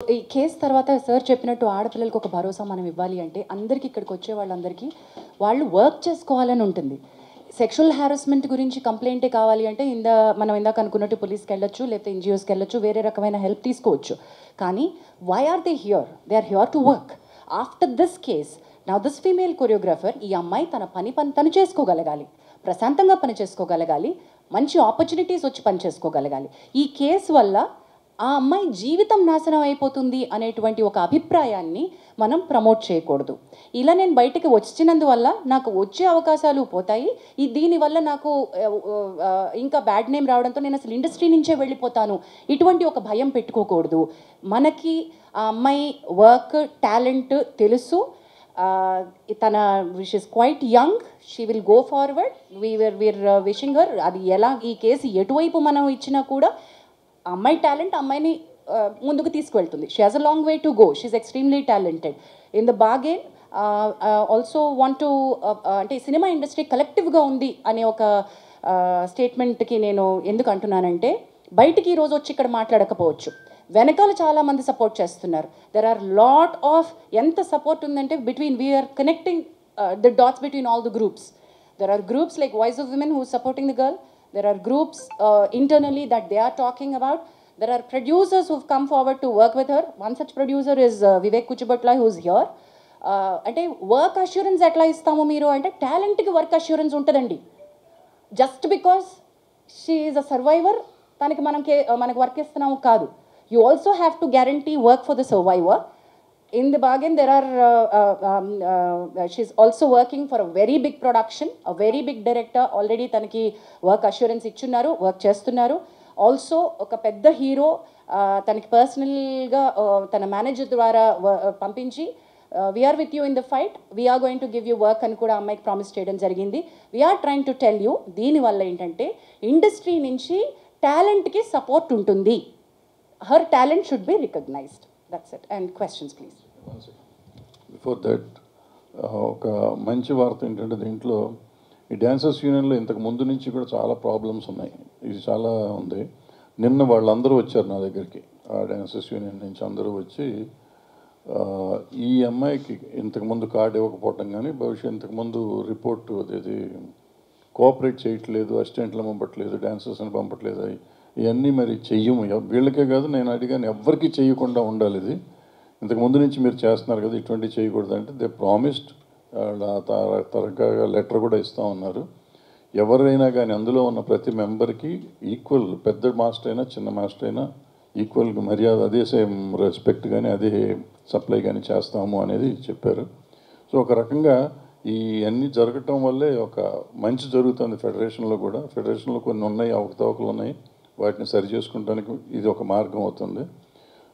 ఈ కేసు తర్వాత సార్ చెప్పినట్టు ఆడపిల్లలకు ఒక భరోసా మనం ఇవ్వాలి అంటే అందరికీ ఇక్కడికి వచ్చే వాళ్ళందరికీ వాళ్ళు వర్క్ చేసుకోవాలని ఉంటుంది. సెక్షువల్ హారాస్మెంట్ గురించి కంప్లైంటే కావాలి అంటే మనం ఇందాక అనుకున్నట్టు పోలీస్కి వెళ్ళొచ్చు, లేకపోతే ఎన్జిఓస్కి వెళ్ళొచ్చు, వేరే రకమైన హెల్ప్ తీసుకోవచ్చు. కానీ why are they here? They are here to work. After this case now this female choreographer, ఈ అమ్మాయి తన పని తను చేసుకోగలగాలి, ప్రశాంతంగా పని చేసుకోగలగాలి, మంచి ఆపర్చునిటీస్ వచ్చి పని చేసుకోగలగాలి. ఈ కేసు వల్ల ఆ అమ్మాయి జీవితం నాశనం అయిపోతుంది అనేటువంటి ఒక అభిప్రాయాన్ని మనం ప్రమోట్ చేయకూడదు. ఇలా నేను బయటికి వచ్చినందువల్ల నాకు వచ్చే అవకాశాలు పోతాయి, దీనివల్ల నాకు ఇంకా బ్యాడ్ నేమ్ రావడంతో నేను అసలు ఇండస్ట్రీ నుంచే వెళ్ళిపోతాను, ఇటువంటి ఒక భయం పెట్టుకోకూడదు. మనకి ఆ అమ్మాయి వర్క్ టాలెంట్ తెలుసు. తన wish is quite young, she will go forward. We're wishing her. అది ఎలా ఈ కేసు ఎటువైపు మనం ఇచ్చినా కూడా అమ్మాయి టాలెంట్ అమ్మాయిని ముందుకు తీసుకువెళ్తుంది. She has a long way to go. She is extremely talented. In the బాగెన్ ఆల్సో వాంట్ టు అంటే సినిమా ఇండస్ట్రీ కలెక్టివ్గా ఉంది అనే ఒక స్టేట్మెంట్కి నేను ఎందుకు అంటున్నానంటే, బయటికి ఈరోజు వచ్చి ఇక్కడ మాట్లాడకపోవచ్చు, వెనకాల చాలామంది సపోర్ట్ చేస్తున్నారు. దెర్ ఆర్ లాట్ ఆఫ్ ఎంత సపోర్ట్ ఉందంటే we're connecting the dots between all the groups. There are groups like Voice of Women who is supporting the girl. There are groups internally that they are talking about. There are producers who have come forward to work with her. One such producer is Vivek Kuchibutla, who is here. అంటే work assurance ఎట్లా ఇస్తాము మీరు అంటే, టాలెంట్కి work assurance ఉంటుందండి. Just because she is a survivor తనకి మనకు work ఇస్తున్నాము కాదు. You also have to guarantee work for the survivor. In the bargain, there are she's also working for a very big production, a very big director. Already tanaki work assurance ichunnaru, work chestunnaru. Also oka pedda hero tanaki personal ga tana manager dwara pampinchi, we are with you in the fight, we are going to give you work ani kuda ammaiki promise cheyadam jarigindi. We are trying to tell you, deeni valla entante industry nunchi talent ki support untundi. Her talent should be recognized. That's it. And questions, please. Before that, ఒక మంచి వార్త ఏంటంటే, దీంట్లో ఈ dancers యూనియన్లో ఇంతకు ముందు నుంచి కూడా చాలా ప్రాబ్లమ్స్ ఉన్నాయి. ఇది చాలా ఉంది. నిన్న వాళ్ళందరూ వచ్చారు నా దగ్గరికి, ఆ డ్యాన్సర్స్ యూనియన్ నుంచి అందరూ వచ్చి, ఈ అమ్మాయికి ఇంతకుముందు కార్డు ఇవ్వకపోవటం కానీ, ఇంతకుముందు రిపోర్టు అది కోఆపరేట్ చేయట్లేదు, అసిస్టెంట్లు పంపట్లేదు, డాన్సర్స్ని పంపట్లేదు, ఇవన్నీ మరి చెయ్యము. వీళ్ళకే కాదు, నేను అడిగాను ఎవరికి చేయకుండా ఉండాలి ఇది, ఇంతకుముందు నుంచి మీరు చేస్తున్నారు కదా, ఇటువంటివి చేయకూడదు అంటే దే ప్రామిస్డ్. తరగా లెటర్ కూడా ఇస్తూ ఉన్నారు. ఎవరైనా కానీ అందులో ఉన్న ప్రతి మెంబర్కి ఈక్వల్, పెద్ద మాస్టర్ అయినా చిన్న మాస్టర్ అయినా ఈక్వల్గా మర్యాద, అదే సేమ్ రెస్పెక్ట్ కానీ అదే సప్లై కానీ చేస్తాము అనేది చెప్పారు. సో ఒక రకంగా ఈ అన్నీ జరగటం వల్లే ఒక మంచి జరుగుతుంది ఫెడరేషన్లో కూడా. ఫెడరేషన్లో కొన్ని ఉన్నాయి, అవకతవకలు ఉన్నాయి, వాటిని సరి చేసుకుంటానికి ఇది ఒక మార్గం అవుతుంది.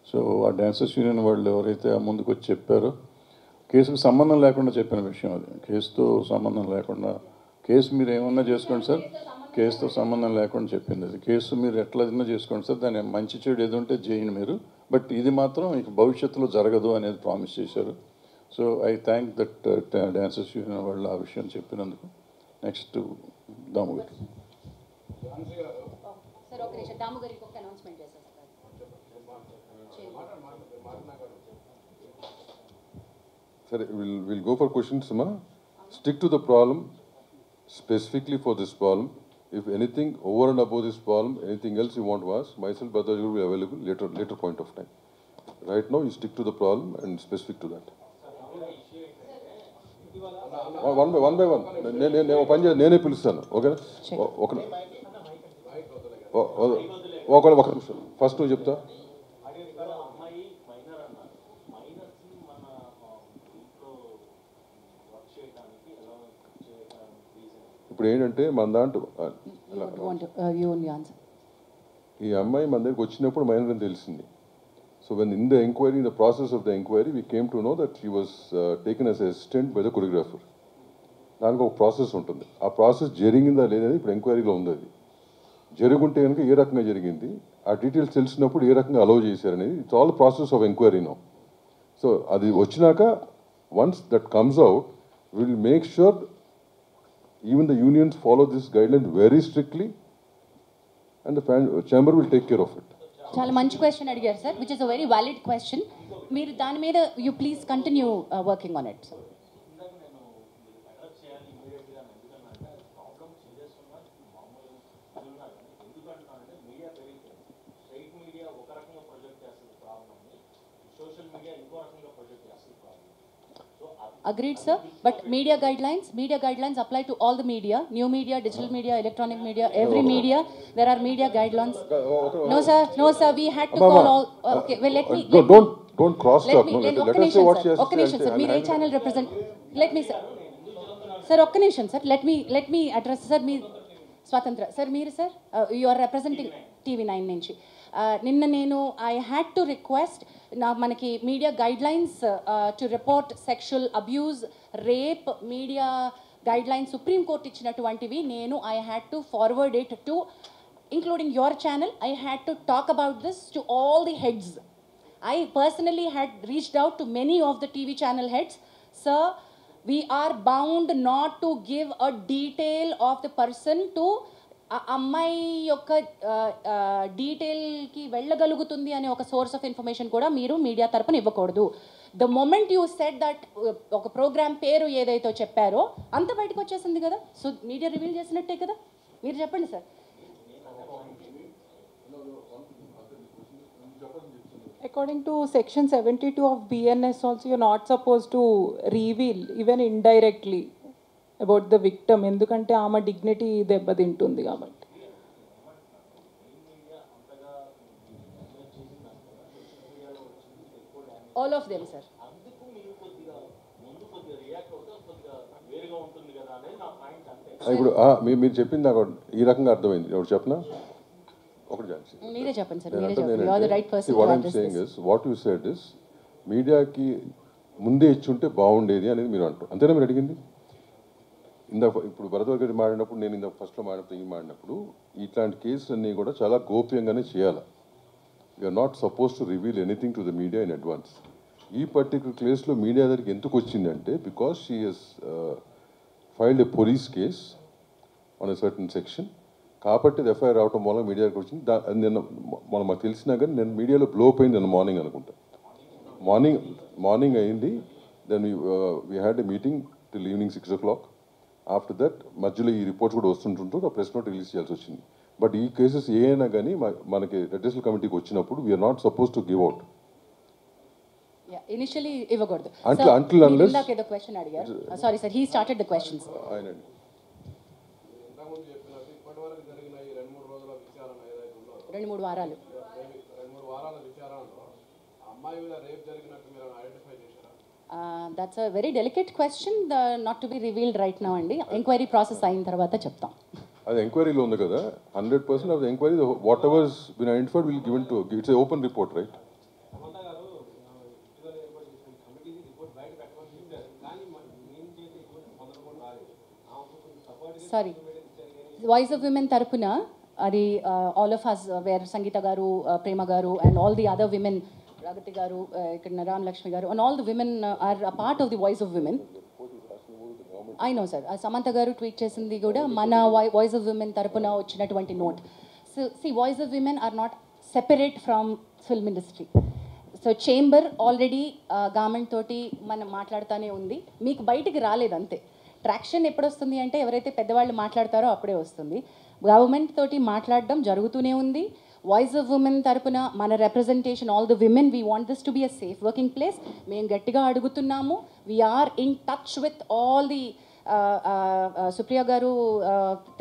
సో ఆ డాన్సర్స్ యూనియన్ వాళ్ళు ఎవరైతే ముందుకు వచ్చి చెప్పారో, కేసుకు సంబంధం లేకుండా చెప్పిన విషయం అది, కేసుతో సంబంధం లేకుండా, కేసు మీరు ఏమన్నా చేసుకోండి సార్, కేసుతో సంబంధం లేకుండా చెప్పింది అది. కేసు మీరు ఎట్లైనా చేసుకోండి సార్, దాని మంచి చెడు ఏది ఉంటే చేయండి మీరు, బట్ ఇది మాత్రం ఇక భవిష్యత్తులో జరగదు అనేది ప్రామిస్ చేశారు. So I thank that dancers union వాళ్ళు ఆ విషయం చెప్పినందుకు. నెక్స్ట్ దాము గారు. Sir, we'll go for questions, ma. Stick to the problem, specifically for this problem. If anything over and above this problem, anything else you want to ask, myself, Badaji will be available later point of time. Right now, you stick to the problem and specific to that. One by one. నేనే పిలుస్తాను, ఓకేనా? ఒక నిమిషం, first నువ్వు చెప్తా. ఇప్పుడు ఏంటంటే మన దాంట్లో ఈ అమ్మాయి మన దగ్గరికి వచ్చినప్పుడు మైనర్ అని తెలిసింది. So when in the enquiry, in the process of the enquiry, we came to know that she was taken as assistant by the choreographer. దానికి ఒక ప్రాసెస్ ఉంటుంది. ఆ ప్రాసెస్ జరిగిందా లేదని ఇప్పుడు ఎంక్వైరీలో ఉంది. అది జరుగుంటే కనుక ఏ రకంగా జరిగింది, ఆ డీటెయిల్స్ తెలిసినప్పుడు ఏ రకంగా అలౌ చేశారనేది, it's all process of enquiry know. So అది వచ్చినాక once that comes out, will make sure even the unions follow this guideline very strictly, and the chamber will take care of it. చాలా మంచి question అడిగారు sir, which is a very valid question. మీరు దాని మీద you please continue working on it. Agreed, sir. But media guidelines apply to all the media, new media, digital media, electronic media, every media. There are media guidelines. No, sir. We had to call all. Okay, well, let me. Don't cross talk. Let me say what she has to say. Okay, sir. Mere channel represent. Let me, sir. Sir, okay, sir. Let me address, sir. Me, Swatantra. Sir, mere, sir. You are representing TV9 nunchi. నిన్న నేను I had to request మనకి media guidelines to report sexual abuse, rape media guidelines Supreme Court ఇచ్చినటువంటివి. నేను I had to forward it to including your channel. I had to talk about this to all the heads. I personally had reached out to many of the TV channel heads. Sir, we are bound not to give a detail of the person to అమ్మాయి యొక్క డీటెయిల్కి వెళ్ళగలుగుతుంది అనే ఒక source of information కూడా మీరు media తరపున ఇవ్వకూడదు. The moment you said that ఒక programme పేరు ఏదైతే చెప్పారో అంత బయటకు వచ్చేసింది కదా, సో మీడియా రివీల్ చేసినట్టే కదా. మీరు చెప్పండి sir. According to section 72 of BNS also, you're not supposed to reveal even indirectly about the victim, ఎందుకంటే ఆమె డిగ్నిటీ దెబ్బతింటుంది కాబట్టి. All of them sir. ఇప్పుడు మీరు చెప్పింది నాకు ఈ రకంగా అర్థమైంది. ఎవరు చెప్పనా? మీరే చెప్పండి సార్. మీరే చెప్పండి. You are the right person. What I'm saying is, what you said is మీడియాకి ముందే ఇచ్చుంటే బాగుండేది అనేది మీరు అంటారు. అంతేనా మీరు అడిగింది? ఇప్పుడు భరద్వాజ్ గారు మాడినప్పుడు, నేను ఇందాక ఫస్ట్లో మాడినప్పుడు ఇట్లాంటి కేసులన్నీ కూడా చాలా గోప్యంగానే చేయాలి. You're not suppose to reveal anything to the media in advance. ఈ పర్టికులర్ కేసులో మీడియా దగ్గరికి ఎందుకు వచ్చిందంటే because she has filed a police case on a certain section, కాబట్టి ఎఫ్ఐఆర్ రావటం మూలంగా మీడియా దగ్గరికి వచ్చింది. నిన్న మాకు తెలిసినా కానీ నేను మీడియాలో బ్లో అయింది నిన్న మార్నింగ్ అనుకుంటా. మార్నింగ్ అయింది. Then we had a meeting till evening 6 o'clock. After that మధ్యలో ఈ రిపోర్ట్స్ కూడా వస్తుంటుంటూ ఆ ప్రెస్ నోట్ రిలీజ్ చేయాల్సి వచ్చింది. బట్ ఈ కేసెస్ ఏ అయినా కానీ మనకి రెడ్రెసల్ కమిటీకి వచ్చినప్పుడు we're not suppose to give out. Initially ఇవ్వకూడదు. Until unless ఇందాక ఏదో క్వశ్చన్ అడిగారు. Sorry sir, he started the questions. ఆయనండి. రెండు మూడు వారాల that's a very delicate question, not to be revealed right now అండి. ఎంక్వైరీ ప్రాసెస్ అయిన తర్వాత చెప్తాం. అది ఎంక్వైరీలో ఉంది కదా. 100% of the enquiry whatever's been identified will given to, it's a open report right. Sorry, voice of women తరపున అది all of us where Sangeetha garu, Prema garu and all the other women, Pragathi garu, ఇక్కడ Ramalakshmi garu and all the women are a part of the voice of women. I know sir, Samantha garu tweet చేసింది కూడా మన voice of women తరపున వచ్చినటువంటి note. So see, voice of women are not separate from film industry. So chamber already government తోటి మనం మాట్లాడుతూనే ఉంది, మీకు బయటికి రాలేదు అంతే. ట్రాక్షన్ ఎప్పుడు వస్తుంది అంటే ఎవరైతే పెద్దవాళ్ళు మాట్లాడతారో అప్పుడే వస్తుంది. గవర్నమెంట్ తోటి మాట్లాడడం జరుగుతూనే ఉంది. వాయిస్ ఆఫ్ ఉమెన్ తరపున మన representation, all the women, we want this to be a safe working place. మేము గట్టిగా అడుగుతున్నాము. We are in touch with all the Supriya గారు,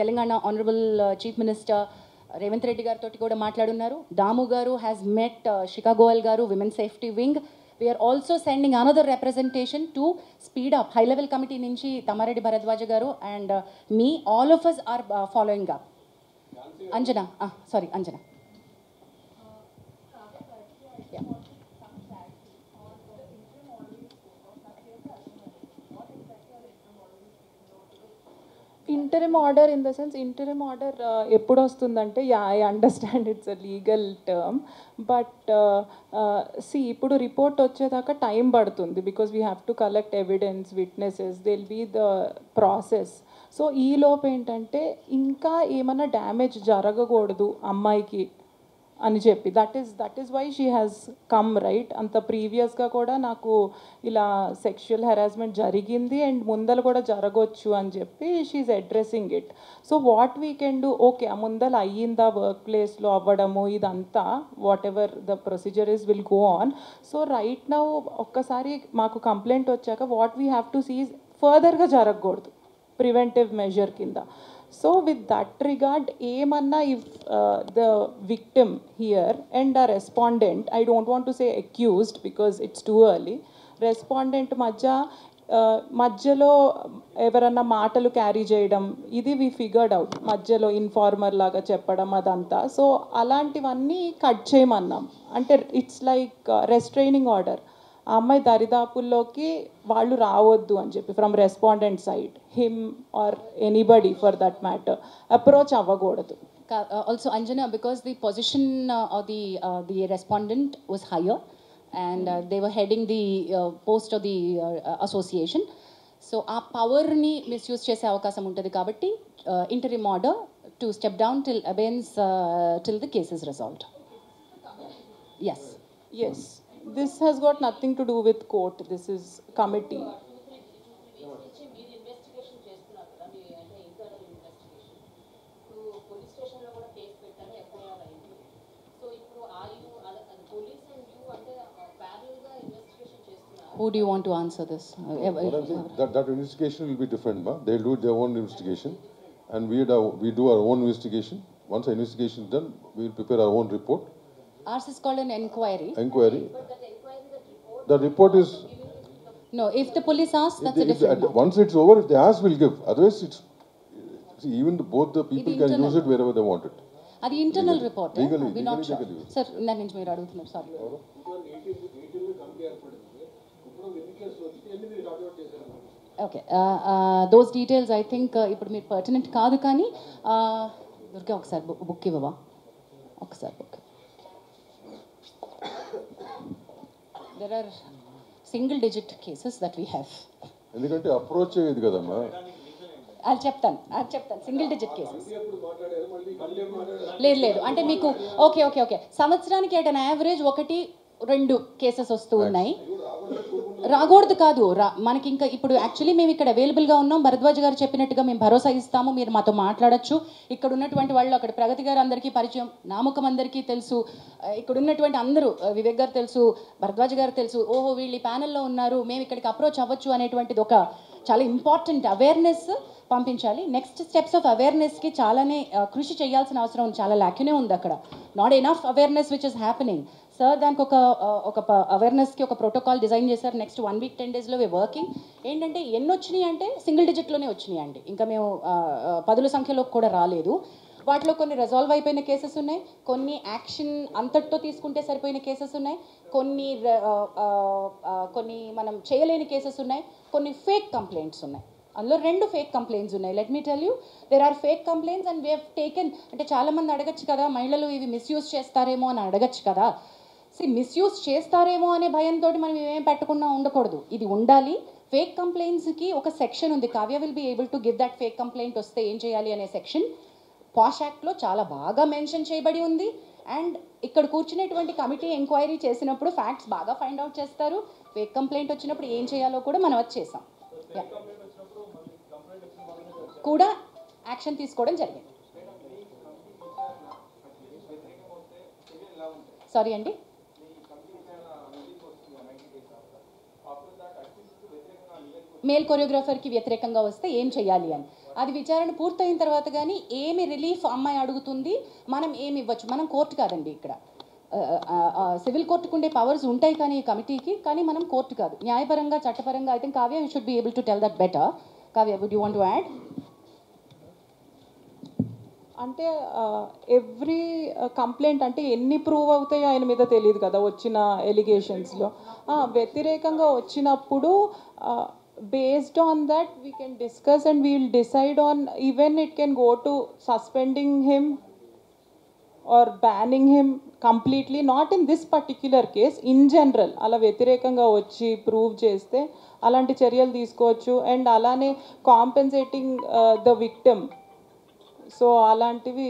Telangana honourable chief minister Revanth Reddy గారితో కూడా మాట్లాడున్నారు. దాము గారు హ్యాస్ మెట్ షికాగోయల్ గారు, women safety wing. We are also sending another representation to speed up. High level committee nunchi Tamareddy Bharadwaja garu and me, all of us are following up. Anjana, sorry, Anjana. Yeah. Interim order in the sense, interim order ఎప్పుడు వస్తుందంటే, I understand it's a legal term, but see ఇప్పుడు report వచ్చేదాకా time పడుతుంది because we have to collect evidence, witnesses, they will be the process. So ఈ లోపు ఏంటంటే ఇంకా ఏమైనా డ్యామేజ్ జరగకూడదు అమ్మాయికి అని చెప్పి that is why she has come right. అంత ప్రీవియస్గా కూడా నాకు ఇలా సెక్షువల్ హెరాస్మెంట్ జరిగింది అండ్ ముందర కూడా జరగవచ్చు అని చెప్పి she's addressing it. So what we can do, okay ఆ ముందర అయ్యిందా వర్క్ ప్లేస్లో అవ్వడము ఇదంతా, whatever the procedure is will go on. So right now ఒక్కసారి మాకు కంప్లైంట్ వచ్చాక what we have to see ఫర్దర్గా జరగకూడదు ప్రివెంటివ్ మెజర్ కింద. So with that regard, ఏమన్నా if the victim here and a respondent, I don't want to say accused because it's too early, respondent మధ్యలో ఎవరన్నా మాటలు క్యారీ చేయడం, ఇది వి ఫిగర్డ్ అవుట్, మధ్యలో ఇన్ఫార్మర్ లాగా చెప్పడం అదంతా. సో అలాంటివన్నీ కట్ చేయమన్నాం. అంటే ఇట్స్ లైక్ రెస్ట్రైనింగ్ ఆర్డర్, ఆ అమ్మాయి దరిదాపుల్లోకి వాళ్ళు రావద్దు అని చెప్పి from respondent side, him or anybody for that matter approach అవ్వకూడదు. Also Anjana, because the position of the respondent was higher and they were heading the post of the association, so ఆ పవర్ని misuse చేసే అవకాశం ఉంటుంది కాబట్టి interim order to step down till abeyance till the case is resolved. Yes, this has got nothing to do with court, this is committee. Who do you want to answer this? What I'm saying, that investigation will be different, ma. They'll do their own investigation, and we do our own investigation. Once the investigation is done, we will prepare our own report. Ours is called an inquiry. The report is. No, if the police asks, that's a different matter. Once it's over, if they ask, we'll give. Otherwise, it's. See, even both the people can use it wherever they want it. అది internal report. Legally. Sir ఇందాక నుంచి మీరు అడుగుతున్నారు, sorry. Okay, those details I think ఇప్పుడు మీరు pertinent కాదు, కానీ దుర్గా ఒకసారి బుక్ ఇవ్వవా, ఒకసారి book. There are single digit cases that we have. ఎందుకంటే అప్రోచ్ అయ్యేది కదమ్మా. అది చెప్తాను సింగిల్ డిజిట్ కేసెస్. లేదు అంటే మీకు ఓకే సంవత్సరానికి అట్ అన్ యావరేజ్ 1-2 కేసెస్ వస్తూ ఉన్నాయి. రాకూడదు కాదు, మనకి ఇంకా ఇప్పుడు యాక్చువల్లీ మేము ఇక్కడ అవైలబుల్గా ఉన్నాం. భరద్వాజ్ గారు చెప్పినట్టుగా మేము భరోసా ఇస్తాము, మీరు మాతో మాట్లాడచ్చు. ఇక్కడ ఉన్నటువంటి వాళ్ళు, అక్కడ ప్రగతి గారు అందరికీ పరిచయం, నామకం అందరికీ తెలుసు, ఇక్కడ ఉన్నటువంటి అందరూ, వివేక్ గారు తెలుసు, భరద్వాజ్ గారు తెలుసు, ఓహో వీళ్ళు ఈ ప్యానెల్లో ఉన్నారు, మేము ఇక్కడికి అప్రోచ్ అవ్వచ్చు అనేటువంటిది ఒక చాలా ఇంపార్టెంట్ అవేర్నెస్ పంపించాలి. నెక్స్ట్ స్టెప్స్ ఆఫ్ అవేర్నెస్కి చాలానే కృషి చేయాల్సిన అవసరం ఉంది, చాలా ల్యాక్యునే ఉంది అక్కడ. Not enough awareness which is happening. Sir దానికి ఒక అవేర్నెస్కి ఒక ప్రోటోకాల్ డిజైన్ చేశారు. నెక్స్ట్ 1 week 10 daysలో వి వర్కింగ్. ఏంటంటే ఎన్ని వచ్చినాయి అంటే సింగిల్ డిజిట్లోనే వచ్చినాయి అండి, ఇంకా మేము 10ల సంఖ్యలో కూడా రాలేదు. వాటిలో కొన్ని రిజాల్వ్ అయిపోయిన కేసెస్ ఉన్నాయి, కొన్ని యాక్షన్ అంతటితో తీసుకుంటే సరిపోయిన కేసెస్ ఉన్నాయి, కొన్ని మనం చేయలేని కేసెస్ ఉన్నాయి, కొన్ని ఫేక్ కంప్లైంట్స్ ఉన్నాయి. అందులో 2 ఫేక్ కంప్లైంట్స్ ఉన్నాయి. Let me tell you, there are fake complaints and we have taken. అంటే చాలామంది అడగచ్చు కదా, మహిళలు ఇవి మిస్యూజ్ చేస్తారేమో అని అడగచ్చు కదా. మిస్యూజ్ చేస్తారేమో అనే భయంతో మనం ఇవేం పెట్టకుండా ఉండకూడదు, ఇది ఉండాలి. ఫేక్ కంప్లైంట్స్కి ఒక సెక్షన్ ఉంది, Kavya will be able to give that fake complaint వస్తే ఏం చేయాలి అనే సెక్షన్ పాష్ యాక్ట్లో చాలా బాగా మెన్షన్ చేయబడి ఉంది. అండ్ ఇక్కడ కూర్చునేటువంటి కమిటీ ఎంక్వైరీ చేసినప్పుడు ఫ్యాక్ట్స్ బాగా ఫైండ్ అవుట్ చేస్తారు. ఫేక్ కంప్లైంట్ వచ్చినప్పుడు ఏం చేయాలో కూడా మనం అది చేసాం, కూడా యాక్షన్ తీసుకోవడం జరిగింది. సారీ అండి, మేల్ కొరియోగ్రాఫర్కి వ్యతిరేకంగా వస్తే ఏం చేయాలి అని అది విచారణ పూర్తయిన తర్వాత కానీ ఏమి రిలీఫ్ అమ్మాయి అడుగుతుంది, మనం ఏమి ఇవ్వచ్చు. మనం కోర్టు కాదండి, ఇక్కడ సివిల్ కోర్టుకు ఉండే పవర్స్ ఉంటాయి కానీ ఈ కమిటీకి, కానీ మనం కోర్టు కాదు. న్యాయపరంగా చట్టపరంగా I think Kavya you should be able to tell that better. Kavya, would you want to add? అంటే ఎవ్రీ కంప్లైంట్ అంటే ఎన్ని ప్రూవ్ అవుతాయో ఆయన మీద తెలియదు కదా వచ్చిన ఎలిగేషన్స్లో. వ్యతిరేకంగా వచ్చినప్పుడు based on that we can discuss and we will decide on, even it can go to suspending him or banning him completely, not in this particular case, in general అలా వ్యతిరేకంగా వచ్చి ప్రూవ్ చేస్తే అలాంటి చర్యలు తీసుకోవచ్చు. అండ్ అలానే compensating the victim. So అలాంటివి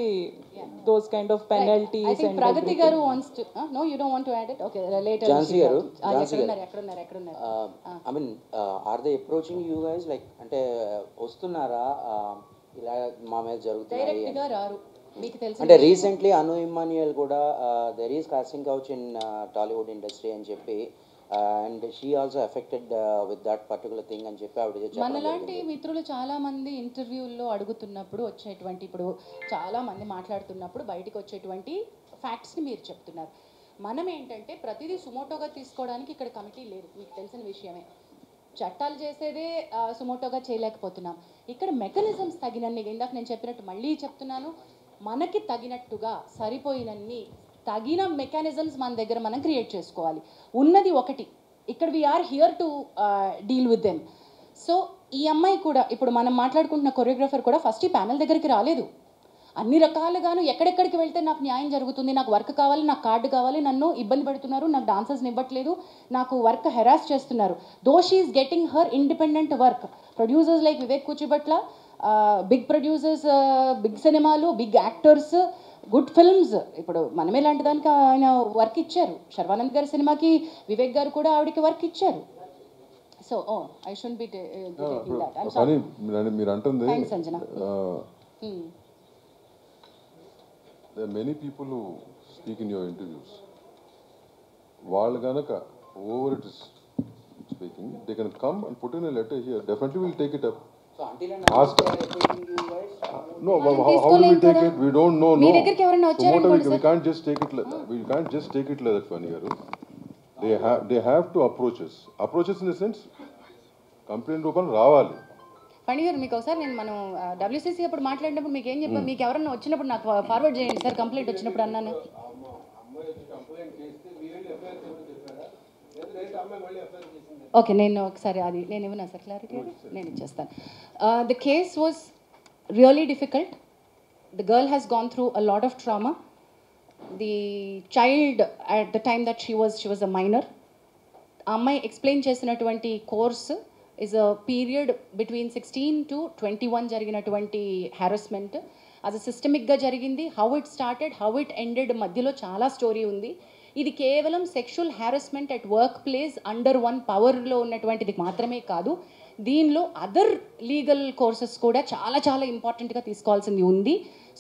those kind of I penalties think Pragati garu wants to. No, you don't want to add it. Okay, later. Jhansi garu, ఎక్కడున్నారు? I mean, are they approaching you guys like అంటే వస్తున్నారా ఇలా మా మీద జరుగుతున్నాయి direct గా రారు. మీకు తెలుసు అంటే రీసెంట్లీ అను ఇమ్మాన్యుయల్ కూడా there is costing couch in Tollywood industry అని చెప్పి and she also affected with that particular thing అని చెప్పి ఆవిడ చెప్పడం మనలాంటి మిత్రులు చాలా మంది ఇంటర్వ్యూల్లో అడుగుతున్నప్పుడు వచ్చేటువంటి ఇప్పుడు చాలా మంది మాట్లాడుతున్నప్పుడు బయటకు వచ్చేటువంటి ఫ్యాక్ట్స్ని మీరు చెప్తున్నారు. మనం ఏంటంటే ప్రతిదీ సుమోటోగా తీసుకోవడానికి ఇక్కడ కమిటీ లేదు, మీకు తెలిసిన విషయమే. చట్టాలు చేసేదే సుమోటోగా చేయలేకపోతున్నాం. ఇక్కడ మెకానిజమ్స్ తగినన్ని, ఇందాక నేను చెప్పినట్టు మళ్ళీ చెప్తున్నాను, మనకి తగినట్టుగా సరిపోయినన్ని తగిన మెకానిజమ్స్ మన దగ్గర మనం క్రియేట్ చేసుకోవాలి. ఉన్నది ఒకటి, ఇక్కడ we're here to deal with them. So ఈ అమ్మాయి కూడా ఇప్పుడు మనం మాట్లాడుకుంటున్న కొరియోగ్రాఫర్ కూడా ఫస్ట్ ఈ ప్యానల్ దగ్గరికి రాలేదు. అన్ని రకాలుగాను ఎక్కడెక్కడికి వెళ్తే నాకు న్యాయం జరుగుతుంది, నాకు వర్క్ కావాలి, నాకు కార్డు కావాలి, నన్ను ఇబ్బంది పెడుతున్నారు, నాకు డాన్సర్స్ని ఇవ్వట్లేదు, నాకు వర్క్ హెరాస్ చేస్తున్నారు. Though she is getting her independent work. Producers like Vivek Kuchibhotla, big producers, big సినిమాలు, బిగ్ యాక్టర్స్, గుడ్ ఫిల్మ్స్. ఇప్పుడు మనమే లాంటి దానికి ఆయన వర్క్ ఇచ్చారు. శర్వానంద్ గారి సినిమాకి వివేక్ గారు కూడా ఆవిడకి వర్క్ ఇచ్చారు. సో ఐ షుడ్ బి కానీ మీరు అంటుంది Sanjana. there are many people who speak in your interviews. వాళ్ళు గనక over it is speaking, they can come and put in a letter here. Definitely we'll take it up. So until and Ask- unless they are approaching you guys, No, how will we take it? We don't know. Me No. దగ్గరికి ఎవరైనా So వచ్చారనుకోండి moreover, we sir. can't just take it like that. We can't just take it like that, Fani garu. They have to approach us. Approach us in the sense, complaint రూపం రావాలి. పండి గారు మీకు ఒకసారి నేను మనం WCC అప్పుడు మాట్లాడినప్పుడు మీకు ఏం చెప్పాను, మీకు ఎవరన్నా వచ్చినప్పుడు నాకు ఫార్వర్డ్ చేయండి సార్ కంప్లైంట్ వచ్చినప్పుడు అన్నాను. ఓకే, నేను ఒకసారి అది నేను ఇవ్వనా సార్ క్లారిటీ, అది నేను ఇచ్చేస్తాను. The case was really difficult. The girl has gone through a lot of trauma. The child at the time that she was a minor. ఆ అమ్మాయి ఎక్స్ప్లెయిన్ చేసినటువంటి course is a period between 16 to 21 జరిగినటువంటి harassment. అది సిస్టమిక్గా జరిగింది. How it started, how it ended, మధ్యలో చాలా story ఉంది. ఇది కేవలం sexual harassment at work place under one పవర్లో ఉన్నటువంటిది మాత్రమే కాదు, దీనిలో అదర్ లీగల్ కోర్సెస్ కూడా చాలా చాలా ఇంపార్టెంట్గా తీసుకోవాల్సింది ఉంది.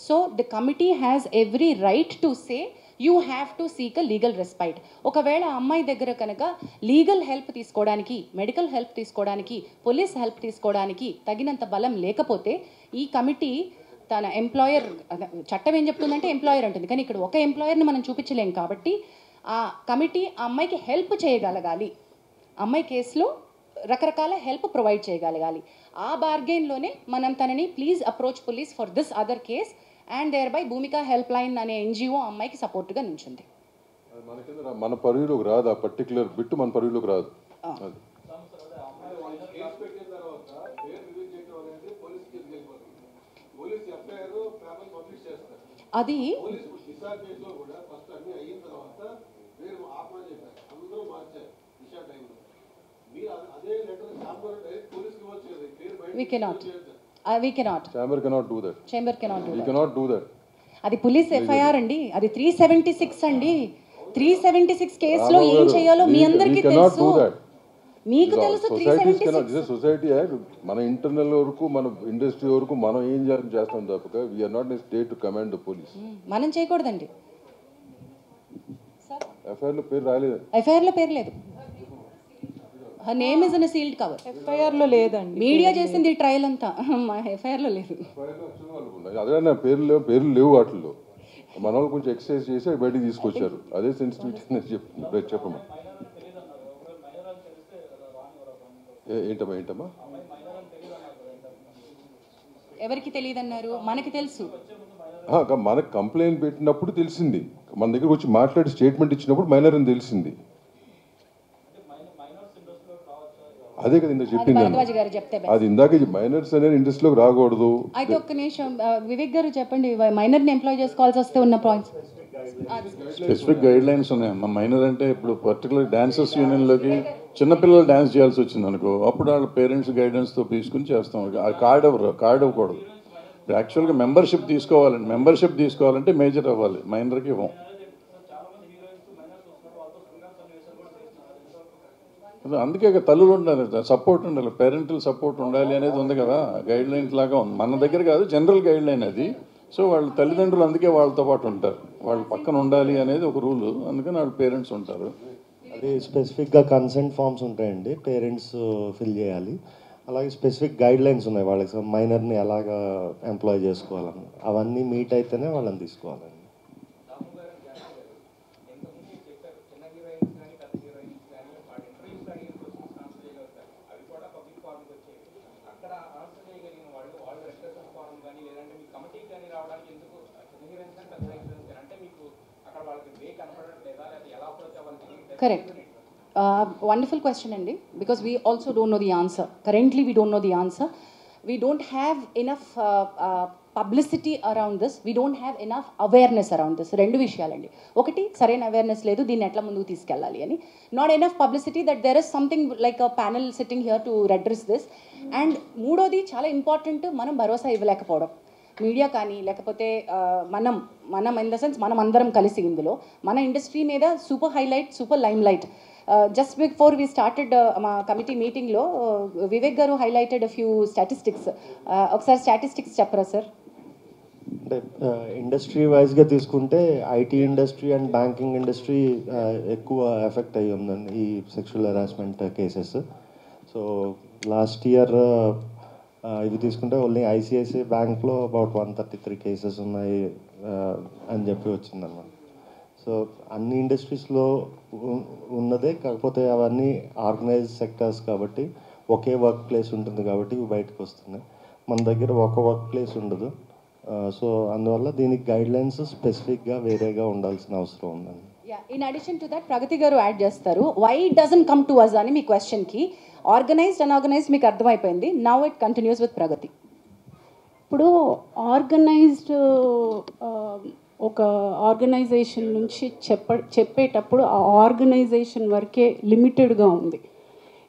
So the committee has every right to say you have to seek a legal respite. ఒకవేళ అమ్మాయి దగ్గర కనుక లీగల్ హెల్ప్ తీసుకోవడానికి, మెడికల్ హెల్ప్ తీసుకోవడానికి, పోలీస్ హెల్ప్ తీసుకోవడానికి తగినంత బలం లేకపోతే ఈ కమిటీ తన ఎంప్లాయర్, చట్టం ఏం చెప్తుందంటే ఎంప్లాయర్ అంటుంది, కానీ ఇక్కడ ఒక ఎంప్లాయర్ని మనం చూపించలేం. కాబట్టి ఆ కమిటీ ఆ అమ్మాయికి హెల్ప్ చేయగలగాలి, అమ్మాయి కేసులో రకరకాల హెల్ప్ ప్రొవైడ్ చేయగలగాలి. ఆ బార్గెన్లోనే మనం తనని please approach police for this other case and thereby Bhumika help line అనే NGO అమ్మాయికి సపోర్ట్గా నించుంది. మన పరిధిలోకి రాదు, ఆ పర్టికులర్ బిట్ మన పరిధిలోకి రాదు. అది we cannot Chamber cannot do that. We cannot do that. అది పోలీస్ FIR అండి, అది 376 అండి. 376 కేసులో ఏం చేయాలో మీ అందరికీ తెలుసు, మీకు తెలుసు. 376 సొసైటీ యాక్ట్. మన ఇంటర్నల్ వరకు, మన ఇండస్ట్రీ వరకు మనం ఏం చేస్తాం తప్పక we're not necessitate to command the police. మనం చేయకూడదండి. FIR లో పేరు రాలేదు, FIR లో పేరు లేదు. Her name is in sealed cover. FIR లో లేదండి, మీడియా చేసింది ఈ ట్రయల్ అంతా, FIR లో లేదు. అదే నా పేర్లు లేవు వాటిల్లో. మన వాళ్ళు కొంచెం ఎక్సర్సైజ్ చేసి బయటికి తీసుకొచ్చారు. అదే సెన్సిటివిటీ చెప్పమ్మా. ఏంటమ్మా ఎవరికి తెలియదు అన్నారు, మనకి తెలుసు. మనకు కంప్లైంట్ పెట్టినప్పుడు తెలిసింది, మన దగ్గర వచ్చి మాట్లాడి స్టేట్మెంట్ ఇచ్చినప్పుడు మైనర్ అని తెలిసింది. అదే కదా ఇందాక చెప్పింది, అది ఇందాక మైనర్స్ అనేది ఇండస్ట్రీలోకి రాకూడదు. అయితే ఒక్క నిమిషం వివేక్ గారు చెప్పండి, మైనర్ని ఎంప్లాయ్ చేసుకోవాల్సి వస్తే ఉన్న పాయింట్స్. స్పెసిఫిక్ గైడ్ లైన్స్ ఉన్నాయమ్మా. మైనర్ అంటే ఇప్పుడు పర్టికులర్ డాన్సర్స్ యూనియన్లోకి చిన్నపిల్లలు డాన్స్ చేయాల్సి వచ్చింది అనుకో, అప్పుడు వాళ్ళ పేరెంట్స్ గైడెన్స్తో తీసుకుని చేస్తాం. ఆ కార్డ్ ఇవ్వకూడదు. ఇప్పుడు యాక్చువల్గా మెంబర్షిప్ తీసుకోవాలంటే మేజర్ అవ్వాలి, మైనర్కి ఇవ్వం. అందుకే తల్లులు ఉండాలి, సపోర్ట్ ఉండాలి, పేరెంటల్ సపోర్ట్ ఉండాలి అనేది ఉంది కదా, గైడ్ లైన్స్ లాగా ఉంది. మన దగ్గర కాదు, జనరల్ గైడ్ లైన్ అది. సో వాళ్ళ తల్లిదండ్రులు అందుకే వాళ్ళతో పాటు ఉంటారు, వాళ్ళు పక్కన ఉండాలి అనేది ఒక రూలు, అందుకని వాళ్ళ పేరెంట్స్ ఉంటారు. అది స్పెసిఫిక్గా కన్సెంట్ ఫామ్స్ ఉంటాయండి, పేరెంట్స్ ఫిల్ చేయాలి. అలాగే స్పెసిఫిక్ గైడ్ లైన్స్ ఉన్నాయి వాళ్ళకి, మైనర్ని ఎలాగా ఎంప్లాయ్ చేసుకోవాలని, అవన్నీ మీట్ అయితేనే వాళ్ళని తీసుకోవాలండి. Correct. Wonderful question, Andy, because we also don't know the answer. Currently, we don't know the answer. We don't have enough publicity around this. We don't have enough awareness around this. Rendu vishayalanడి. Okati సరైన awareness లేదు, దీన్ని ఎట్లా ముందుకు తీసుకెళ్ళాలి అని. Not enough publicity that there is something like a panel sitting here to address this. And మూడోది చాలా important, మనం భరోసా ఇవ్వలేకపోవడం. మీడియా కానీ లేకపోతే మనం ఇన్ ద సెన్స్ మనం అందరం కలిసి ఇందులో మన ఇండస్ట్రీ మీద super highlight, super lime light. Just before we started మా కమిటీ మీటింగ్లో వివేక్ గారు హైలైటెడ్ ఫ్యూ స్టాటిస్టిక్స్. ఒకసారి స్టాటిస్టిక్స్ చెప్పరా సార్? అంటే ఇండస్ట్రీ వైజ్గా తీసుకుంటే IT industry and banking industry ఎక్కువ ఎఫెక్ట్ అయ్యి ఉందండి ఈ sexual harassment cases. So last year ఇవి తీసుకుంటే ఓన్లీ ఐసిఐసిఐ బ్యాంక్లో అబౌట్ 133 కేసెస్ ఉన్నాయి అని చెప్పి వచ్చిందన్నమాట. సో అన్ని ఇండస్ట్రీస్లో ఉన్నదే, కాకపోతే అవన్నీ ఆర్గనైజ్ సెక్టర్స్ కాబట్టి ఒకే వర్క్ ప్లేస్ ఉంటుంది కాబట్టి ఇవి బయటకు వస్తున్నాయి. మన దగ్గర ఒక వర్క్ ప్లేస్ ఉండదు. సో అందువల్ల దీనికి గైడ్లైన్స్ స్పెసిఫిక్గా వేరేగా ఉండాల్సిన అవసరం ఉందండి. In addition to that Pragati గారు యాడ్ చేస్తారు, why it doesn't come to us అని మీ క్వశ్చన్కి. ఆర్గనైజ్డ్ అన్ఆర్గనైజ్డ్ మీకు అర్థమైపోయింది. Now it continues with Pragati. ఇప్పుడు ఆర్గనైజ్డ్ ఒక ఆర్గనైజేషన్ నుంచి చెప్పేటప్పుడు ఆ ఆర్గనైజేషన్ వరకే లిమిటెడ్గా ఉంది.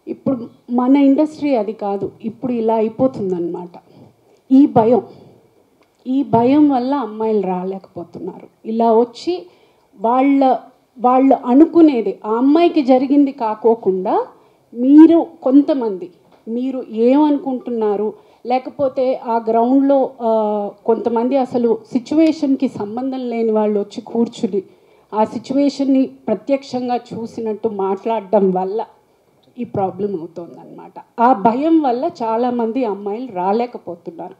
ఇప్పుడు మన ఇండస్ట్రీ అది కాదు, ఇప్పుడు ఇలా అయిపోతుందన్నమాట. ఈ భయం వల్ల అమ్మాయిలు రాలేకపోతున్నారు. ఇలా వచ్చి వాళ్ళు అనుకునేది ఆ అమ్మాయికి జరిగింది కాకోకుండా మీరు ఏమనుకుంటున్నారు, లేకపోతే ఆ గ్రౌండ్లో కొంతమంది అసలు సిచ్యువేషన్కి సంబంధం లేని వాళ్ళు వచ్చి కూర్చుని ఆ సిచ్యువేషన్ని ప్రత్యక్షంగా చూసినట్టు మాట్లాడడం వల్ల ఈ ప్రాబ్లం అవుతుందన్నమాట. ఆ భయం వల్ల చాలామంది అమ్మాయిలు రాలేకపోతున్నారు.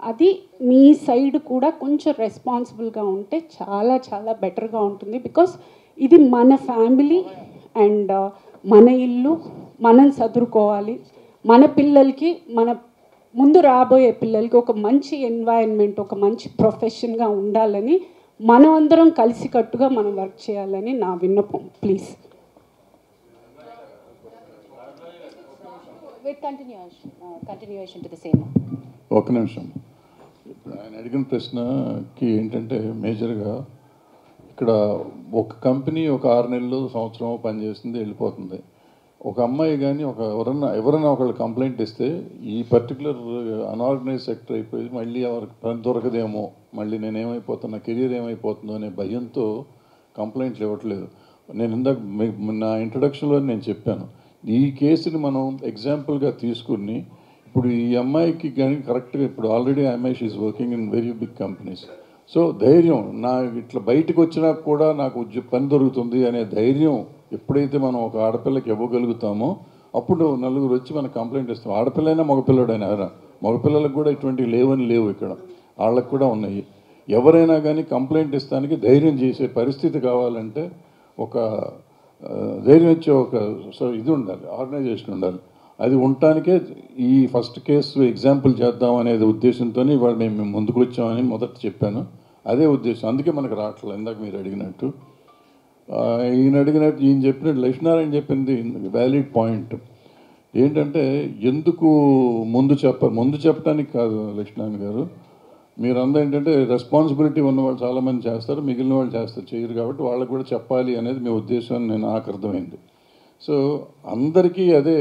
అది మీ సైడ్ కూడా కొంచెం రెస్పాన్సిబుల్గా ఉంటే చాలా చాలా బెటర్గా ఉంటుంది. బికాస్ ఇది మన ఫ్యామిలీ అండ్ మన ఇల్లు, మనం చదువుకోవాలి. మన పిల్లలకి, మన ముందు రాబోయే పిల్లలకి ఒక మంచి ఎన్వైరన్మెంట్, ఒక మంచి ప్రొఫెషన్గా ఉండాలని మనం అందరం కలిసికట్టుగా మనం వర్క్ చేయాలని నా విన్నపం. Please. Continuation to the same. ఒక నిమిషం. ఇప్పుడు ఆయన అడిగిన ప్రశ్నకి ఏంటంటే మేజర్గా ఇక్కడ ఒక కంపెనీ ఒక 6 నెలలు సంవత్సరం పనిచేస్తుంది, వెళ్ళిపోతుంది. ఒక అమ్మాయి కానీ ఎవరైనా ఒకళ్ళు కంప్లైంట్ ఇస్తే ఈ పర్టికులర్ అన్ఆర్గనైజ్ సెక్టర్ అయిపోయి మళ్ళీ ఎవరికి పని దొరకదేమో, మళ్ళీ నేనేమైపోతున్నా, కెరీర్ ఏమైపోతుందో అనే భయంతో కంప్లైంట్లు ఇవ్వట్లేదు. నేను ఇందాక నా ఇంట్రడక్షన్లో నేను చెప్పాను, ఈ కేసుని మనం ఎగ్జాంపుల్గా తీసుకుని ఇప్పుడు ఈ అమ్మాయికి కానీ కరెక్ట్గా ఇప్పుడు ఆల్రెడీ అమ్మాయి she's working in very big companies. So ధైర్యం, నా ఇట్లా బయటకు వచ్చినా కూడా నాకు పని దొరుకుతుంది అనే ధైర్యం ఎప్పుడైతే మనం ఒక ఆడపిల్లకి ఇవ్వగలుగుతామో అప్పుడు నలుగురు వచ్చి మనకు కంప్లైంట్ ఇస్తాం. ఆడపిల్లైనా మగపిల్లడైనా మగపిల్లలకు కూడా ఇటువంటివి లేవు, ఇక్కడ వాళ్ళకు కూడా ఉన్నాయి. ఎవరైనా కానీ కంప్లైంట్ ఇస్తానికి ధైర్యం చేసే పరిస్థితి కావాలంటే ఒక ధైర్యం ఇచ్చే ఒక ఇది ఉండాలి, ఆర్గనైజేషన్ ఉండాలి. అది ఉండటానికే ఈ ఫస్ట్ కేసు ఎగ్జాంపుల్ చేద్దాం అనేది ఉద్దేశంతో ఇవాళ మేము ముందుకు వచ్చామని మొదట చెప్పాను. అదే ఉద్దేశం, అందుకే మనకు రావట్లేదు. ఇందాక మీరు అడిగినట్టు ఈయన చెప్పినట్టు లక్ష్మీనారాయణ చెప్పింది వ్యాలిడ్ పాయింట్. ఏంటంటే ఎందుకు ముందు చెప్పడానికి కాదు లక్ష్మీనారాయణ గారు, మీరందరూ ఏంటంటే రెస్పాన్సిబిలిటీ ఉన్నవాళ్ళు చాలామంది చేస్తారు, మిగిలిన వాళ్ళు చేయరు, కాబట్టి వాళ్ళకు కూడా చెప్పాలి అనేది మీ ఉద్దేశం అని నాకు అర్థమైంది. సో అందరికీ అదే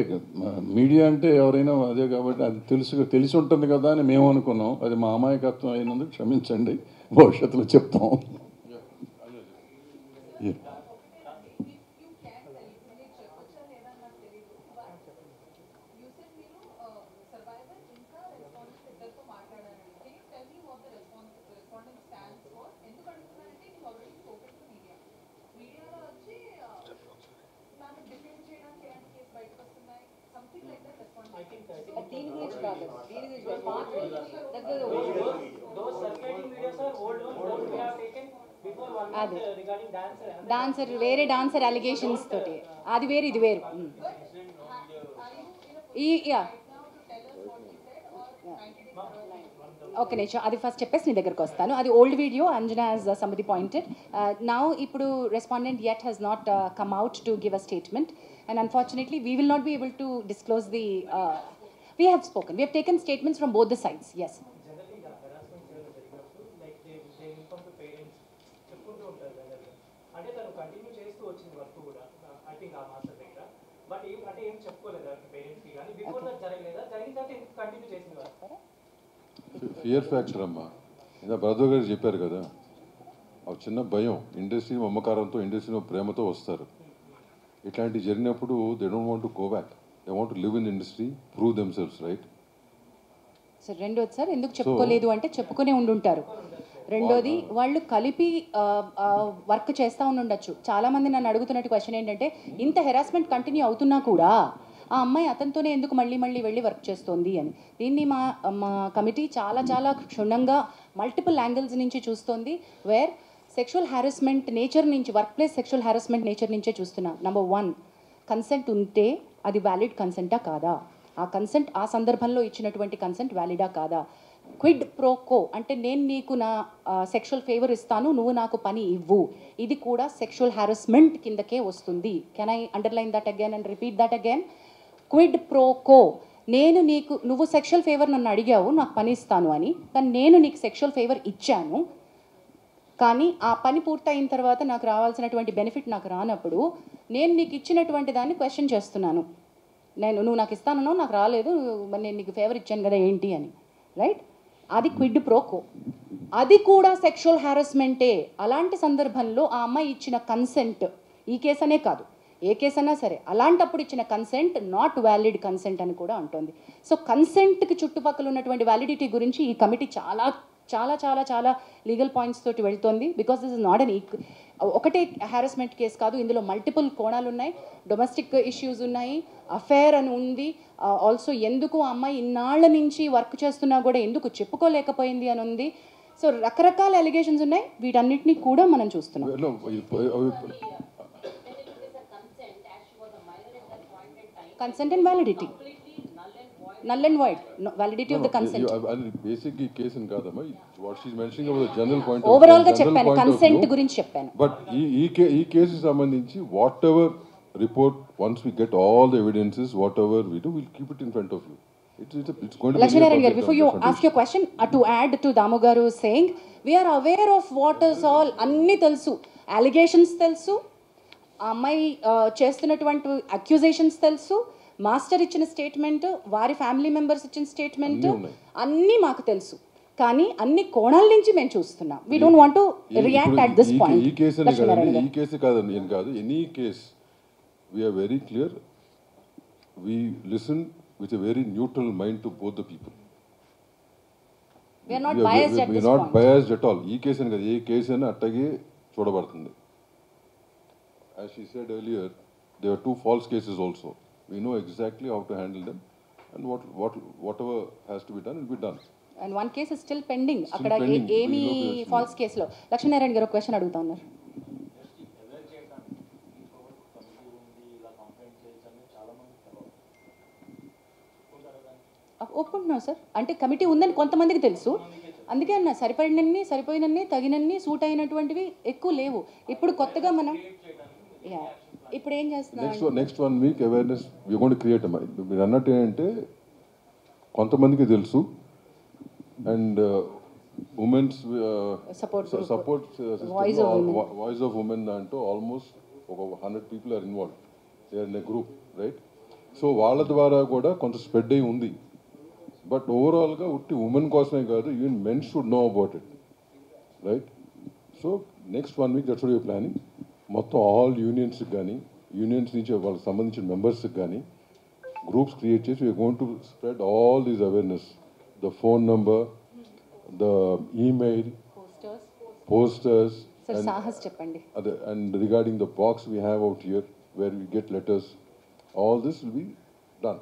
మీడియా అంటే ఎవరైనా అదే కాబట్టి అది తెలిసి ఉంటుంది కదా అని మేము అనుకున్నాం. అది మా అమాయకత్వం అయినందుకు క్షమించండి, భవిష్యత్తులో చెప్తాం. అది డాన్సర్ వేరే డాన్సర్ అలిగేషన్స్ తోటి అది వేరు ఇది వేరు. ఓకే నిమిషం అది ఫస్ట్ చెప్పేసి నీ దగ్గరకు వస్తాను. అది old video, Anjana as somebody pointed. Now ఇప్పుడు respondent yet has not come out to give a statement, and unfortunately we will not be able to disclose the we have spoken, we have taken statements from both the sides. Yes, fear factor అమ్మా, ఇలా brother గారు చెప్పారు కదా, ఆ చిన్న భయం. Industry మమకారంతో, ఇండస్ట్రీలో ప్రేమతో వస్తారు. ఇట్లాంటివి జరిగినప్పుడు they don't want to go back, they want to live in industry, prove themselves, right? Sir రెండోది సార్ ఎందుకు చెప్పుకోలేదు అంటే చెప్పుకునే ఉండుంటారు. రెండోది వాళ్ళు కలిపి వర్క్ చేస్తూ ఉండొచ్చు. చాలామంది నన్ను అడుగుతున్నట్టు క్వశ్చన్ ఏంటంటే, ఇంత హెరాస్మెంట్ కంటిన్యూ అవుతున్నా కూడా ఆ అమ్మాయి అతనితోనే ఎందుకు మళ్ళీ వెళ్ళి వర్క్ చేస్తోంది అని. దీన్ని మా కమిటీ చాలా చాలా క్షుణ్ణంగా మల్టిపుల్ యాంగిల్స్ నుంచి చూస్తోంది. వేర్ సెక్షువల్ హ్యారస్మెంట్ నేచర్ నుంచి, work place sexual harassment nature నుంచే చూస్తున్నాం. నెంబర్ 1, కన్సెంట్ ఉంటే అది వ్యాలిడ్ కన్సెంటా కాదా, ఆ కన్సెంట్ ఆ సందర్భంలో ఇచ్చినటువంటి కన్సెంట్ వ్యాలిడా కాదా. క్విడ్ ప్రో కో అంటే నేను నీకు నా సెక్షువల్ ఫేవర్ ఇస్తాను, నువ్వు నాకు పని ఇవ్వు, ఇది కూడా సెక్షువల్ హ్యారస్మెంట్ కిందకే వస్తుంది. Can I underline that again and repeat that again? Quid pro quo, నువ్వు సెక్షువల్ ఫేవర్ నన్ను అడిగావు నాకు పని ఇస్తాను అని, కానీ నేను నీకు సెక్షువల్ ఫేవర్ ఇచ్చాను, కానీ ఆ పని పూర్తయిన తర్వాత నాకు రావాల్సినటువంటి బెనిఫిట్ నాకు రానప్పుడు నేను నీకు ఇచ్చినటువంటి దాన్ని క్వశ్చన్ చేస్తున్నాను. నువ్వు నాకు ఇస్తానో నాకు రాలేదు, మరి నేను నీకు ఫేవర్ ఇచ్చాను కదా ఏంటి అని, రైట్? అది క్విడ్ ప్రో కో, అది కూడా సెక్షువల్ హ్యారస్మెంటే. అలాంటి సందర్భంలో ఆ అమ్మాయి ఇచ్చిన కన్సెంట్, ఈ కేసు అనే కాదు ఏ కేసు అయినా సరే, అలాంటప్పుడు ఇచ్చిన కన్సెంట్ నాట్ వ్యాలిడ్ కన్సెంట్ అని కూడా ఉంటుంది. సో కన్సెంట్కి చుట్టుపక్కల ఉన్నటువంటి వ్యాలిడిటీ గురించి ఈ కమిటీ చాలా చాలా చాలా చాలా లీగల్ పాయింట్స్ తోటి వెళ్తోంది. Because this is not an ఒకటే హ్యారస్మెంట్ కేసు కాదు, ఇందులో మల్టిపుల్ కోణాలు ఉన్నాయి, డొమెస్టిక్ ఇష్యూస్ ఉన్నాయి, అఫేర్ అని ఉంది, ఆల్సో ఎందుకు ఆ అమ్మాయి ఇన్నాళ్ల నుంచి వర్క్ చేస్తున్నా కూడా ఎందుకు చెప్పుకోలేకపోయింది అని ఉంది. సో రకరకాల అలిగేషన్స్ ఉన్నాయి, వీటన్నిటినీ కూడా మనం చూస్తున్నాం. Consent and validity, null and void, validity of the consent. Basically case in kadama, what she's mentioning about the general point overall ga cheppanu, consent gurinchi cheppanu. But ee case sambandhinchi whatever report, once we get all the evidences, whatever we do, we'll keep it in front of you. It's going to Lakshmi Narayan garu, before you ask your question, to add to Damu garu saying, we are aware of what is all, anni telusu, allegations telusu, ఆ అమ్మాయి చేస్తున్నటువంటి accusations తెలుసు, master ఇచ్చిన statement, వారి family members ఇచ్చిన statement అన్నీ మాకు తెలుసు, కానీ అన్ని కోణాల నుంచి మేము చూస్తున్నాం. We don't want to react at this point. ఈ కేసు కాదండి, ఏం కాదు, any case we're very clear, we listen with a very neutral mind to both the people. We're not biased at this point. Not biased at all. ఈ case అని కాదు, ఏ case అయినా అట్టగే చూడబడుతుంది. As she said earlier, there are 2 false cases also. We know exactly how to handle them, and whatever has to be done will be done. And one case is still pending. అక్కడ ఏమి falls కేసులో. లక్ష్మీ నారాయణ గారు question అడుగుతా ఉన్నారు. ఒప్పుకుంటున్నాం sir, అంటే committee ఉందని కొంతమందికి తెలుసు, అందుకే అన్న సరిపోయినన్ని తగినన్ని సూట్ అయినటువంటివి ఎక్కువ లేవు. ఇప్పుడు కొత్తగా మనం ఇప్పుడు ఏం చేస్తున్నాం, next 1 week awareness we going to create. మీరు అన్నట్టు ఏంటంటే కొంతమందికి తెలుసు, and women's support voice of women అంటూ ఆల్మోస్ట్ ఒక 100 people are involve. They are in a group, right? So వాళ్ళ ద్వారా కూడా కొంత స్ప్రెడ్ అయి ఉంది. బట్ ఓవరాల్గా ఉట్టి ఉమెన్ కోసమే కాదు, even men should know about it, right? So next 1 week that's what your planning. మొత్తం ఆల్ యూనియన్స్కి కానీ, యూనియన్స్ నుంచి వాళ్ళకి సంబంధించిన మెంబర్స్కి కానీ గ్రూప్స్ క్రియేట్ చేసి we are going to spread all these awareness, the phone number, the email, posters, sir Sahas చెప్పండి. and regarding the box we have out here where we get letters, all this will be done.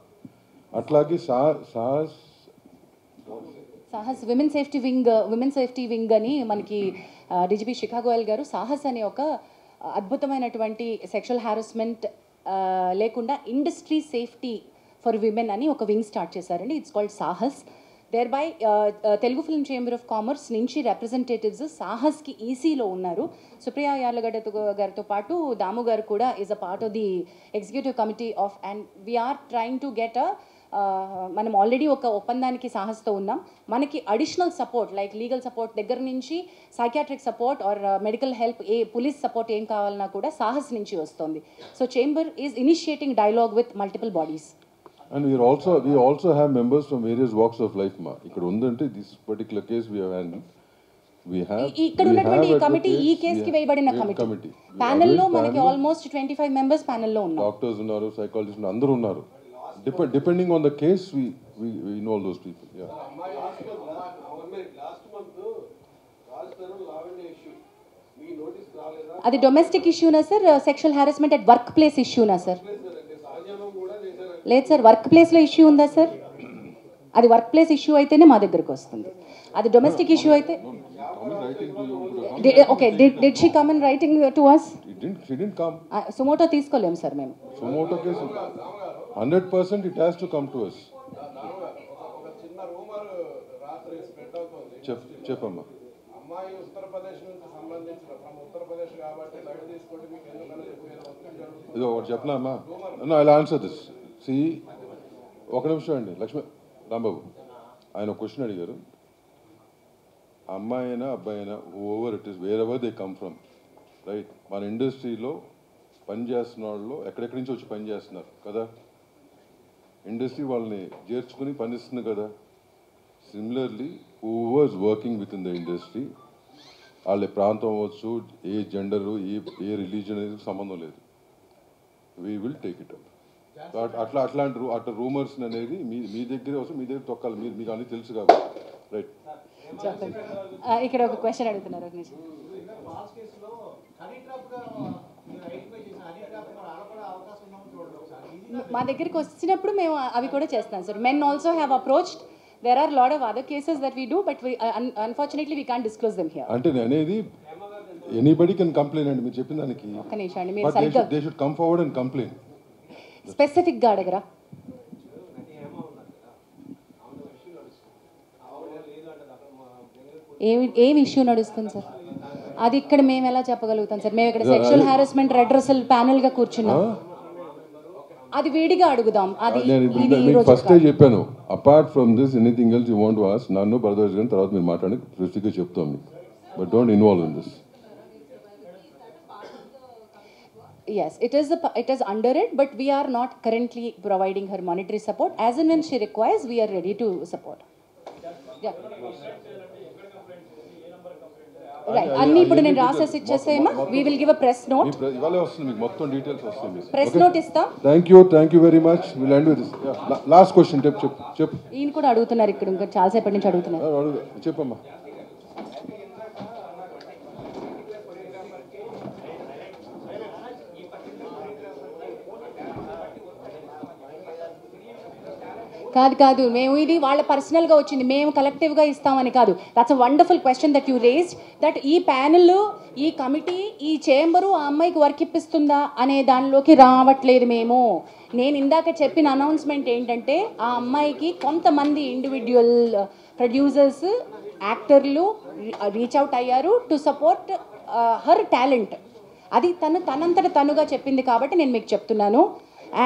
Atlagi Sahas women safety wing అని మనకి DGP శిఖా గోయల్ గారు సాహస్ అనే ఒక అద్భుతమైనటువంటి sexual harassment లేకుండా industry safety for women అని ఒక వింగ్ స్టార్ట్ చేశారండి. It's called Sahas. There by Telugu film chamber of commerce నుంచి రిప్రజెంటేటివ్స్ సాహస్కి ఈసీలో ఉన్నారు. సుప్రియా యార్లగడ్డ గారితో పాటు దాము గారు కూడా is a part of the executive committee of, and we are trying to get మనం ఆల్రెడీ ఒక ఒప్పందానికి సాహస్తో ఉన్నాం. మనకి additional support like legal support దగ్గర నుంచి psychiatric support or medical help, police support ఏం కావాలన్నా కూడా సాహస్ నుంచి వస్తుంది. So chamber is initiating dialogue with multiple bodies. And we also have members from various walks of life, ma. Ikkada undante this particular case we have handled. ఇక్కడ ఉన్నటువంటి ఈ committee ఈ కేసుకి వేయబడిన కమిటీ ప్యానెల్లో మనకి ఆల్మోస్ట్ 25 మెంబర్స్ ప్యానెల్లో ఉన్నారు. Doctors ఉన్నారు, సైకాలజిస్టులు అందరూ ఉన్నారు. Depending on the case we involve those people. Yeah. అది డొమెస్టిక్ ఇష్యూనా sir, sexual harassment at work place ఇష్యూనా సార్? లేదు సార్, వర్క్ ప్లేస్లో ఇష్యూ ఉందా సార్? అది వర్క్ ప్లేస్ ఇష్యూ అయితేనే మా దగ్గరకు వస్తుంది. అది డొమెస్టిక్ ఇష్యూ అయితే okay. Did she come in writing to us? She didn't come. Suo motu తీసుకోలేము సార్ మేము. Suo motu case 100% it has to come to us. చెప్పమ్మా. అమ్మాయి ఉత్తరప్రదేశ్ నుంచి సంబంధించిన ఉత్తరప్రదేశ్ కాబట్టి లైట్ తీసుకోండి మీకు ఎందుకన్నా చెప్పేది. ఇదో ఒకటి చెప్పనామా? I answer this. సి ఒక నిమిషం అండి. లక్ష్మీ రాంబాబు ఆయన ఒక క్వశ్చన్ అడిగారు. అమ్మాయి అయినా అబ్బాయి అయినా over it is where ever they come from, right? మన ఇండస్ట్రీలో పనిచేస్తున్న వాళ్ళు ఎక్కడెక్కడి నుంచి వచ్చి పని చేస్తున్నారు కదా, ఇండస్ట్రీ వాళ్ళని చేర్చుకుని పనిస్తుంది కదా. Similarly whoever's working with in the industry, వాళ్ళ ప్రాంతం అవ్వచ్చు, ఏ జెండరు, ఏ రిలీజన్ అనేది సంబంధం లేదు. We will take it up. అట్లాంటి రూమర్స్ అనేది మీ దగ్గరే వస్తే మీ దగ్గర తొక్కాలి. మీకు అన్నీ తెలుసు కాబట్టి, రైట్? ఇక్కడ ఒక క్వశ్చన్ అడుగుతున్నారు. మా దగ్గరికి వచ్చినప్పుడు మేము అవి కూడా చేస్తాం sir. Men also have approached. There are a lot of other cases that we do, but unfortunately we can't disclose them here. అంటే అనేది anybody can complain అండి మీరు చెప్పిన దానికి. ఒక్క నిమిషం అండి, మీరు సరిగ్గా they should come forward and complain. Specific గా అడగరా? ఏమి ఇష్యూ నడుస్తుంది సార్? అది ఇక్కడ మేము ఎలా చెప్పగలుగుతాం సార్? మేము ఇక్కడ సెక్షువల్ హారాస్మెంట్ రెడ్రెసల్ ప్యానెల్ గా కూర్చున్నాం. అది వేడిగా అడుగుదాం. అది ఫస్ట్ చెప్పాను. Apart from this anything else you want to ask నన్ను భరద్వాజ్ గారిని తర్వాత మీరు మాట్లాడి స్పెసిఫిక్గా చెప్తాం మీకు. But don't involve in this. Yes, it is under it, but we are not currently providing her monetary support. As and when she requires, we are ready to support. Yeah. Right. అన్ని ఇప్పుడు నేను రాసేసి ఇచ్చేసేమా? We will give a press note. ఇవాళే వస్తుంది మీకు మొత్తం details వస్తుంది. Press note ఇస్తా. Thank you very much. Will end with this. Last question చెప్పు. ఈయన కూడా అడుగుతున్నారు ఇక్కడ, ఇంకా చాలాసేపటి నుంచి అడుగుతున్నారు. చెప్పమ్మా. కాదు, మేము ఇది వాళ్ళ పర్సనల్గా వచ్చింది, మేము కలెక్టివ్గా ఇస్తామని కాదు. That's a wonderful question that you raised. That ఈ ప్యానెల్, ఈ కమిటీ, ఈ చేంబరు ఆ అమ్మాయికి వర్క్ ఇప్పిస్తుందా అనే దానిలోకి రావట్లేదు మేము. నేను ఇందాక చెప్పిన అనౌన్స్మెంట్ ఏంటంటే, ఆ అమ్మాయికి కొంతమంది ఇండివిజువల్ ప్రొడ్యూసర్స్, యాక్టర్లు రీచ్ అవుట్ అయ్యారు టు సపోర్ట్ హర్ టాలెంట్. అది తనంతట తనుగా చెప్పింది కాబట్టి నేను మీకు చెప్తున్నాను.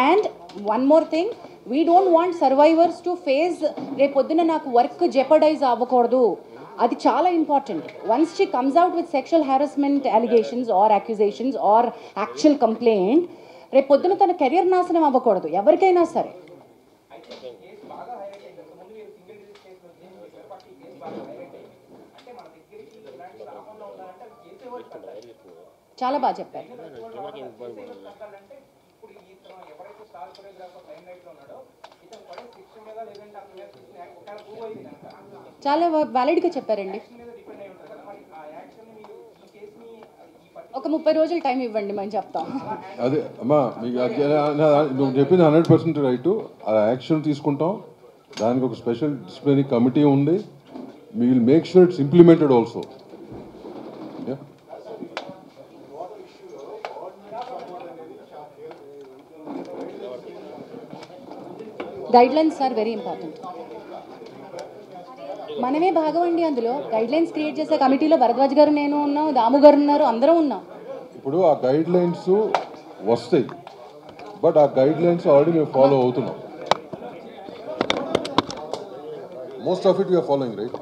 And one more thing, we don't want survivors to face రేపొద్దున నాకు వర్క్ జెపడైజ్ అవ్వకూడదు. అది చాలా important. Once she comes out with sexual harassment allegations or accusations or actual complaint, రేపు పొద్దున తన కెరియర్ నాశనం అవ్వకూడదు ఎవరికైనా సరే. చాలా బాగా చెప్పారు. చాలా వ్యాలిడ్గా చెప్పారండి. ఒక 30 రోజులు టైం ఇవ్వండి మేము చెప్తాం. అదే అమ్మా మీకు నువ్వు చెప్పింది 100% రైట్. ఆ యాక్షన్ తీసుకుంటాం. దానికి ఒక స్పెషల్ డిసిప్లినరీ కమిటీ ఉంది. We will make sure it's implemented also. Guidelines are very important. మనమే భాగం అండి అందులో. గైడ్లైన్స్ క్రియేట్ చేసే కమిటీలో భరద్వాజ్ గారు, నేను ఉన్నాం, దాము గారు ఉన్నారు, అందరం ఉన్నాం. ఇప్పుడు ఆ గైడ్లైన్స్ వస్తాయి, బట్ ఆ గైడ్లైన్స్ ఆల్రెడీ మేము ఫాలో అవుతున్నాం. Most of it we are following, right?